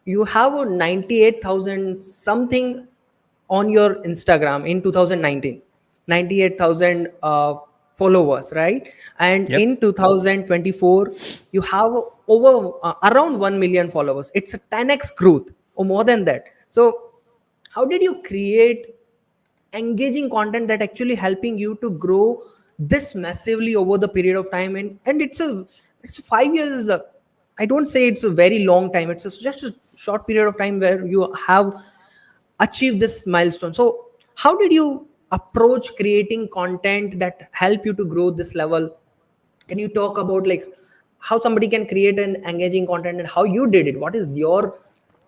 you have a 98,000 something on your Instagram in 2019, 98,000 followers, right? And Yep. in 2024 you have over around 1 million followers. It's a 10x growth or more than that. So how did you create engaging content that actually helping you to grow this massively over the period of time? And it's 5 years is a, I don't say it's a very long time, it's just a short period of time where you have achieved this milestone. So how did you approach creating content that help you to grow this level? Can you talk about like how somebody can create an engaging content and how you did it? What is your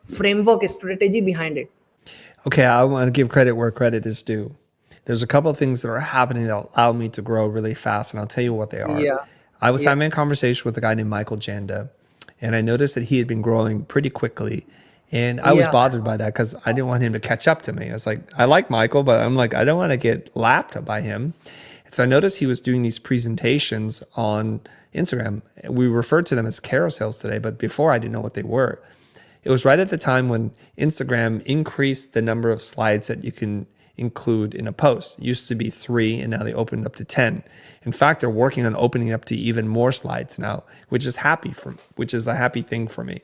framework strategy behind it? Okay, I want to give credit where credit is due. There's a couple of things that are happening that allow me to grow really fast, and I'll tell you what they are. Yeah. I was Yeah. having a conversation with a guy named Michael Janda, and I noticed that he had been growing pretty quickly. And I was Yeah. bothered by that because I didn't want him to catch up to me. I was like, I like Michael, but I'm like, I don't want to get lapped by him. And so I noticed he was doing these presentations on Instagram. We referred to them as carousels today, but before I didn't know what they were. It was right at the time when Instagram increased the number of slides that you can include in a post. It used to be 3, and now they opened up to 10. In fact, they're working on opening up to even more slides now, which is a happy thing for me.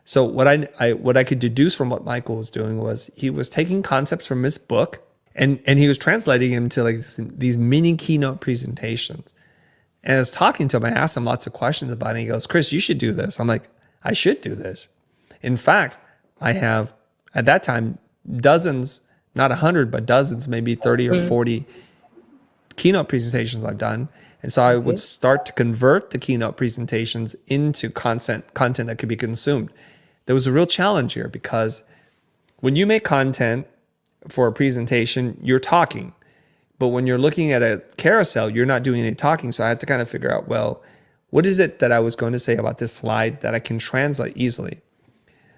So what I could deduce from what Michael was doing was he was taking concepts from his book and he was translating them to like these mini keynote presentations. And I was talking to him, I asked him lots of questions about it. And he goes, Chris, you should do this. I'm like, I should do this. In fact, I have at that time dozens, not 100, but dozens, maybe 30 or 40 keynote presentations I've done. And so I would start to convert the keynote presentations into content that could be consumed. There was a real challenge here because when you make content for a presentation, you're talking. But when you're looking at a carousel, you're not doing any talking. So I had to kind of figure out, well, what is it that I was going to say about this slide that I can translate easily?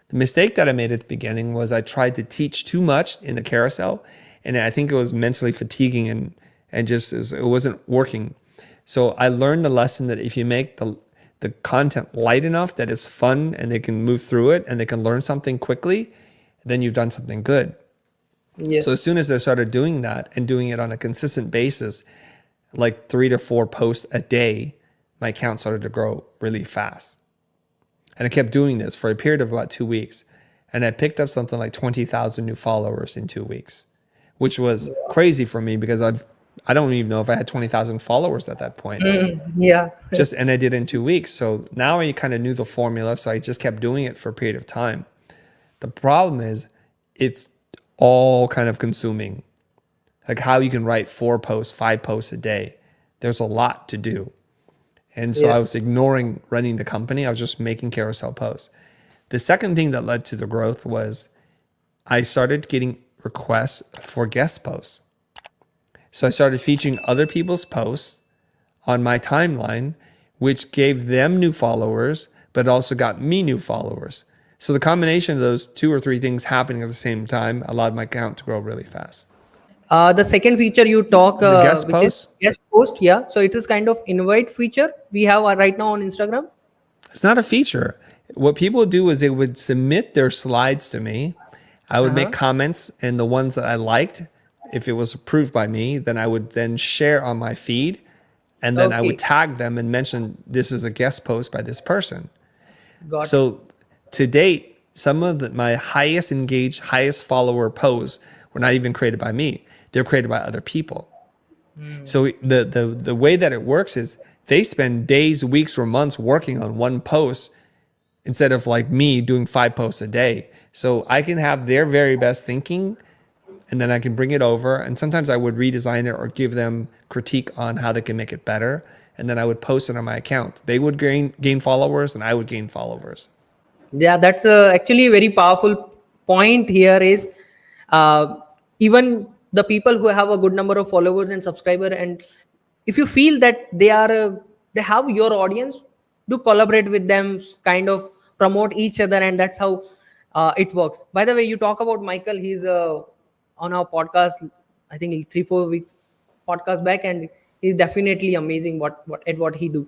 The mistake that I made at the beginning was I tried to teach too much in the carousel, and I think it was mentally fatiguing and just it wasn't working. So I learned the lesson that if you make the content light enough that it's fun and they can move through it and they can learn something quickly, then you've done something good. So as Yes. soon as I started doing that and doing it on a consistent basis, like 3 to 4 posts a day, my account started to grow really fast. And I kept doing this for a period of about 2 weeks. And I picked up something like 20,000 new followers in 2 weeks, which was crazy for me because I don't even know if I had 20,000 followers at that point. Yeah. And I did it in 2 weeks. So now I kind of knew the formula. So I just kept doing it for a period of time. The problem is it's all kind of consuming. Like how you can write 4 posts, 5 posts a day. There's a lot to do. And so I was ignoring running the company. I was just making carousel posts. The second thing that led to the growth was I started getting requests for guest posts. So I started featuring other people's posts on my timeline, which gave them new followers, but also got me new followers. So the combination of those 2 or 3 things happening at the same time allowed my account to grow really fast. The second feature you talk, The guest which is posts, guest post, yeah. So it is kind of invite feature we have right now on Instagram. it's not a feature. What people do is they would submit their slides to me. I would make comments, and the ones that I liked, if it was approved by me, then I would then share on my feed, and then I would Okay, tag them and mention this is a guest post by this person. got it. So to date, some of my highest engaged, highest follower posts were not even created by me. They're created by other people. So the way that it works is they spend days, weeks, or months working on one post instead of like me doing 5 posts a day. So I can have their very best thinking and then I can bring it over. And sometimes I would redesign it or give them critique on how they can make it better. And then I would post it on my account. They would gain followers and I would gain followers. Yeah, that's actually a very powerful point here is uh, even the people who have a good number of followers and subscriber, and if you feel that they have your audience, do collaborate with them, kind of promote each other, and that's how it works. By the way, you talk about Michael, he's on our podcast, I think 3-4 weeks podcast back, and he's definitely amazing what he do.